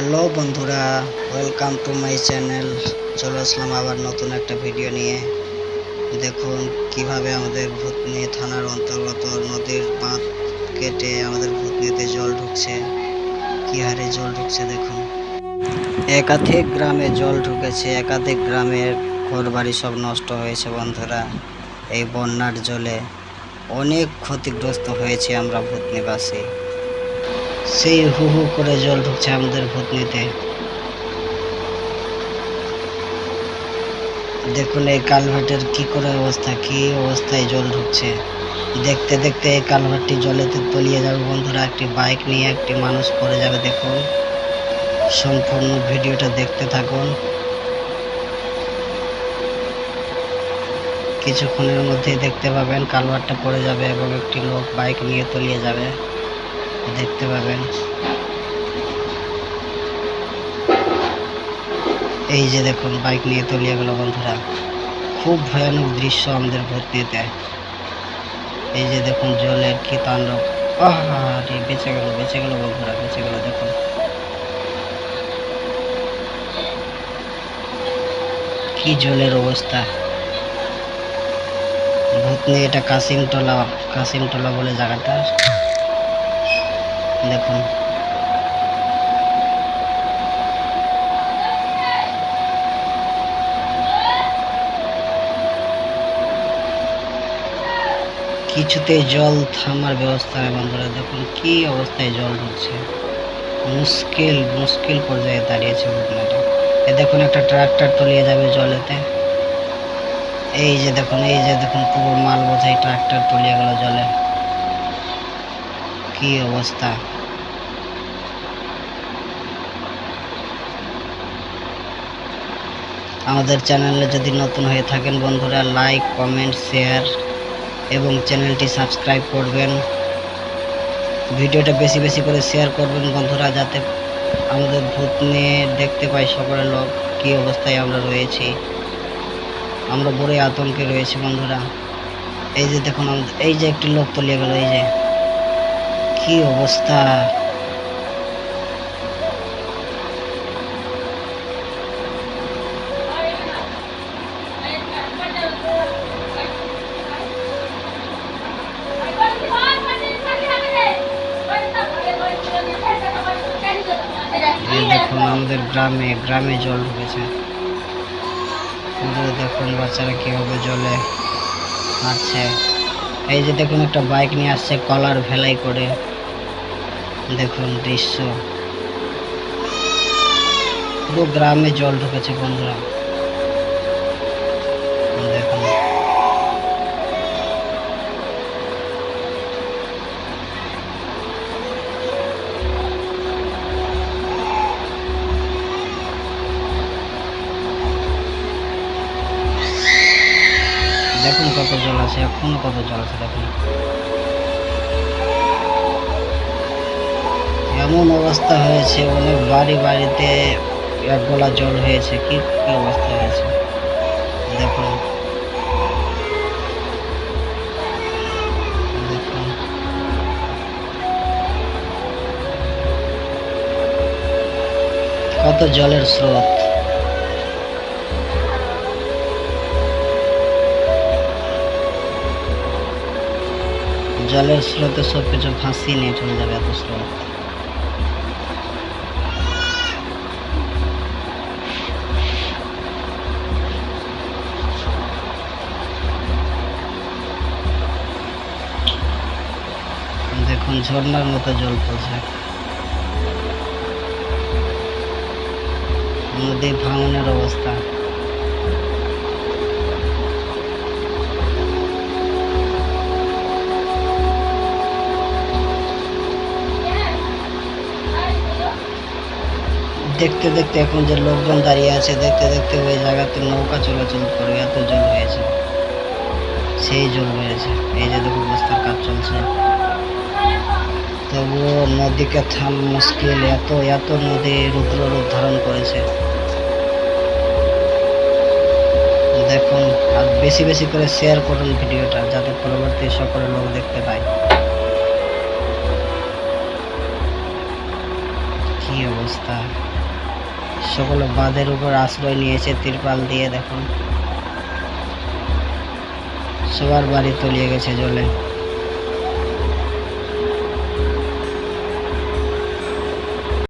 Hello বন্ধুরা, welcome to my channel. চলে আসলাম আবার নতুন একটা ভিডিও নিয়ে। দেখুন কিভাবে আমাদের ভূতনি থানার অন্তর্গত নদীর বাঁধ কেটে আমাদের ভূতনিতে জল ঢুকছে, কি হারে জল ঢুকছে দেখুন। একাধিক গ্রামে জল ঢুকেছে, একাধিক গ্রামের ঘরবাড়ি সব নষ্ট হয়েছে বন্ধুরা। এই বন্যার জলে অনেক ক্ষতিগ্রস্ত হয়েছে আমরা ভূতনিবাসী। সেই হু হু করে জল ঢুকছে আমাদের ভূতনিতে। দেখুন এই কালভার্টের কি করে অবস্থা, কি অবস্থায় জল ঢুকছে। দেখতে দেখতে এই কালভার্টটি জলেতে তলিয়ে যাবে বন্ধুরা। একটি বাইক নিয়ে একটি মানুষ পড়ে যাবে। দেখুন সম্পূর্ণ ভিডিওটা দেখতে থাকুন। কিছুক্ষণের মধ্যেই দেখতে পাবেন কালভার্টটা পড়ে যাবে এবং একটি লোক বাইক নিয়ে তলিয়ে যাবে, দেখতে পাবেন। এই যে দেখুন বাইক নিয়ে তলিয়ে গেল বন্ধুরা। খুব ভয়ানক দৃশ্য আমাদের ভূতনিতে। এই যে দেখুন জলের কি তাণ্ডব। আরে বেঁচে গেল বন্ধুরা, বেঁচে গেল। দেখুন কি জলের অবস্থা। ভূতনি এটা কাশিমটলা বলে জায়গাটা। দেখুন কিছুতেই জল থামার ব্যবস্থা নেই বন্ধুরা। দেখুন কি অবস্থায় জল ঢুকছে, মুশকিল পর্যায়ে দাঁড়িয়েছে ভূতনিটা। দেখুন একটা ট্রাক্টর তলিয়ে যাবে জলেতে। এই যে দেখুন পুরো মাল বোঝাই ট্রাক্টর তলিয়ে গেল জলে। কি অবস্থা। আমাদের চ্যানেলে যদি নতুন হয়ে থাকেন বন্ধুরা, লাইক কমেন্ট শেয়ার এবং চ্যানেলটি সাবস্ক্রাইব করবেন। ভিডিওটা বেশি বেশি করে শেয়ার করবেন বন্ধুরা, যাতে আমাদের ভূতনি দেখতে পাই সকলের লোক। কি অবস্থায় আমরা রয়েছি, আমরা বড়ই আতঙ্কে রয়েছি বন্ধুরা। এই যে দেখুন এই যে একটি লোক তলিয়ে গেল। এই যে কি অবস্থা। দেখুন আমাদের গ্রামে জল ঢুকেছে। দেখুন বাচ্চারা কিভাবে জলে হাঁটছে। এই যে দেখুন একটা বাইক নিয়ে আসছে কলার ভেলাই করে। দেখুন দৃশ্য, পুরো গ্রামে জল ঢুকেছে বন্ধুরা। দেখুন দেখুন কত জল আছে, এখনো কত জল আছে। দেখুন এমন অবস্থা হয়েছে, অনেক বাড়িতে এক গলা জল হয়েছে। কি কি অবস্থা হয়েছে দেখুন। দেখুন কত জলের স্রোত। জলের স্রোতে সবকিছু ভাসিয়ে নিয়ে চলে যাবে, এত স্রোত। দেখুন ঝর্ণার মতো জল পড়ছে। নদী ভাঙনের অবস্থা। দেখতে দেখতে এখন যে লোকজন দাঁড়িয়ে আছে, দেখতে দেখতে ওই জায়গাতে নৌকা চলাচল করবে, এত জল হয়েছে। সেই জল বেড়েছে। এই যে দেখুন রাস্তার কাজ চলছে, তবুও নদীকে থাম মুশকিল। এত নদী রুদ্র রূপ ধারণ করেছে। দেখুন আর বেশি বেশি করে শেয়ার করুন ভিডিওটা, যাতে পরবর্তী সকল লোক দেখতে পায়। কি অবস্থা। সকলে বাঁধের উপর আশ্রয় নিয়েছে তিরপাল দিয়ে। দেখুন সবার বাড়ি তলিয়ে গেছে জলে।